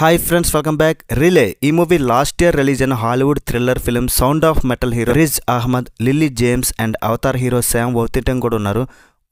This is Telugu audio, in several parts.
Hi friends, welcome back. Relay. ఈ మూవీ లాస్ట్ ఇయర్ రిలీజ్ అయిన Hollywood thriller film Sound of Metal hero Riz Ahmed, Lily James and Avatar hero Sam Worthington కూడా ఉన్నారు.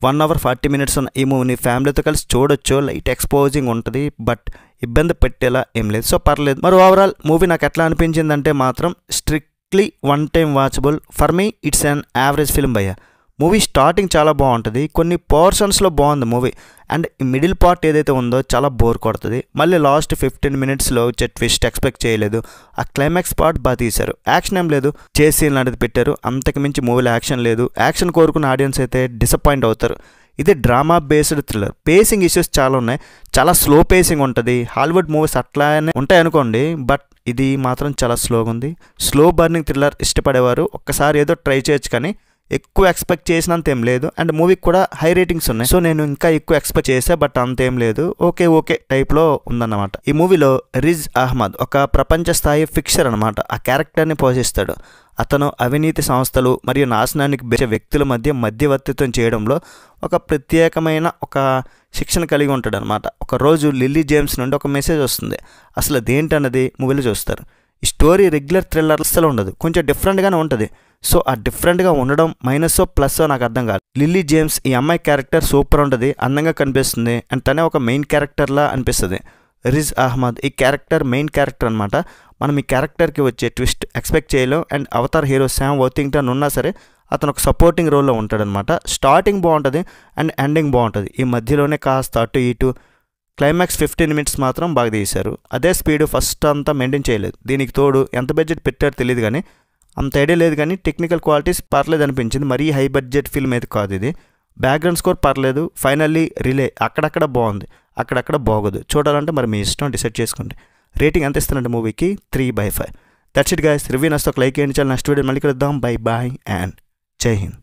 1 hour 40 minutes ఉన్న ఈ మూవీని ఫ్యామిలీతో కలిసి చూడొచ్చు. లైట్ ఎక్స్పోజింగ్ ఉంటుంది, బట్ ఇబ్బంది పెట్టేలా ఏం లేదు, సో పర్లేదు. మరి ఓవరాల్ మూవీ నాకు ఎట్లా అనిపించిందంటే మాత్రం strictly one time watchable. For me it's an average film భయ్య. మూవీ స్టార్టింగ్ చాలా బాగుంటుంది, కొన్ని పోర్షన్స్లో బాగుంది మూవీ, అండ్ మిడిల్ పార్ట్ ఏదైతే ఉందో చాలా బోర్ కొడుతుంది. మళ్ళీ లాస్ట్ 15 minutesలో వచ్చే ట్విస్ట్ ఎక్స్పెక్ట్ చేయలేదు. ఆ క్లైమాక్స్ పార్ట్ బాగా తీశారు. యాక్షన్ ఏం లేదు, చేసి లాంటిది పెట్టారు, అంతకు మించి మూవీలో యాక్షన్ లేదు. యాక్షన్ కోరుకున్న ఆడియన్స్ అయితే డిసప్పాయింట్ అవుతారు. ఇది drama based thriller. Facing issues చాలా ఉన్నాయి, చాలా స్లో పేసింగ్ ఉంటుంది. హాలీవుడ్ మూవీస్ అట్లానే ఉంటాయి అనుకోండి, బట్ ఇది మాత్రం చాలా స్లోగా ఉంది. స్లో బర్నింగ్ థ్రిల్లర్ ఇష్టపడేవారు ఒక్కసారి ఏదో ట్రై చేయొచ్చు, కానీ ఎక్కువ ఎక్స్పెక్ట్ చేసినంత ఏం లేదు. అండ్ మూవీకి కూడా హై రేటింగ్స్ ఉన్నాయి, సో నేను ఇంకా ఎక్కువ ఎక్స్పెక్ట్ చేసా, బట్ అంతేం లేదు, ఓకే టైప్లో ఉందన్నమాట. ఈ మూవీలో రిజ్ అహ్మద్ ఒక ప్రపంచ స్థాయి ఫిక్షర్ అనమాట. ఆ క్యారెక్టర్ని పోషిస్తాడు. అతను అవినీతి సంస్థలు మరియు నాశనానికి బెచ్చే వ్యక్తుల మధ్యవర్తిత్వం చేయడంలో ఒక ప్రత్యేకమైన ఒక శిక్షణ కలిగి ఉంటాడు అనమాట. ఒకరోజు లిల్లీ జేమ్స్ నుండి ఒక మెసేజ్ వస్తుంది. అసలు అదేంటన్నది మూవీలో చూస్తారు. ఈ స్టోరీ రెగ్యులర్ థ్రిల్లర్ అసలు ఉండదు, కొంచెం డిఫరెంట్గానే ఉంటుంది. సో ఆ డిఫరెంట్గా ఉండడం మైనస్ఓ ప్లస్ఓ నాకు అర్థం కాదు. లిల్లీ జేమ్స్ ఈ అమ్మాయి క్యారెక్టర్ సూపర్ ఉంటుంది, అందంగా కనిపిస్తుంది, అండ్ తనే ఒక మెయిన్ క్యారెక్టర్లా అనిపిస్తుంది. రిజ్ అహ్మద్ ఈ క్యారెక్టర్ మెయిన్ క్యారెక్టర్ అనమాట. మనం ఈ క్యారెక్టర్కి వచ్చే ట్విస్ట్ ఎక్స్పెక్ట్ చేయలేం. And Avatar hero Sam Worthington ఉన్నా సరే అతను ఒక సపోర్టింగ్ రోల్లో ఉంటాడనమాట. స్టార్టింగ్ బాగుంటుంది అండ్ ఎండింగ్ బాగుంటుంది. ఈ మధ్యలోనే కాస్త అటు ఇటు క్లైమాక్స్ 15 minutes మాత్రం బాగా తీశారు. అదే స్పీడ్ ఫస్ట్ అంతా మెయింటైన్ చేయలేదు. దీనికి తోడు ఎంత బడ్జెట్ పెట్టారో తెలియదు, కానీ అంత ఐడియా లేదు, కానీ టెక్నికల్ క్వాలిటీస్ పర్లేదు అనిపించింది. మరీ హై బడ్జెట్ ఫిల్మ్ అయితే కాదు ఇది. బ్యాక్గ్రౌండ్ స్కోర్ పర్లేదు. ఫైనల్లీ రిలే అక్కడక్కడ బాగుంది, అక్కడక్కడ బాగోదు. చూడాలంటే మరి మీ ఇష్టం, డిసైడ్ చేసుకోండి. రేటింగ్ ఎంత ఇస్తున్నట్టు మూవీకి 3/5. That's it guys. రివ్యూ నచ్చితే ఒక లైక్ చేయండి. చాలా నెక్స్ట్ వీడియో మళ్ళీ కలుద్దాం. బై అండ్ జై హింద్.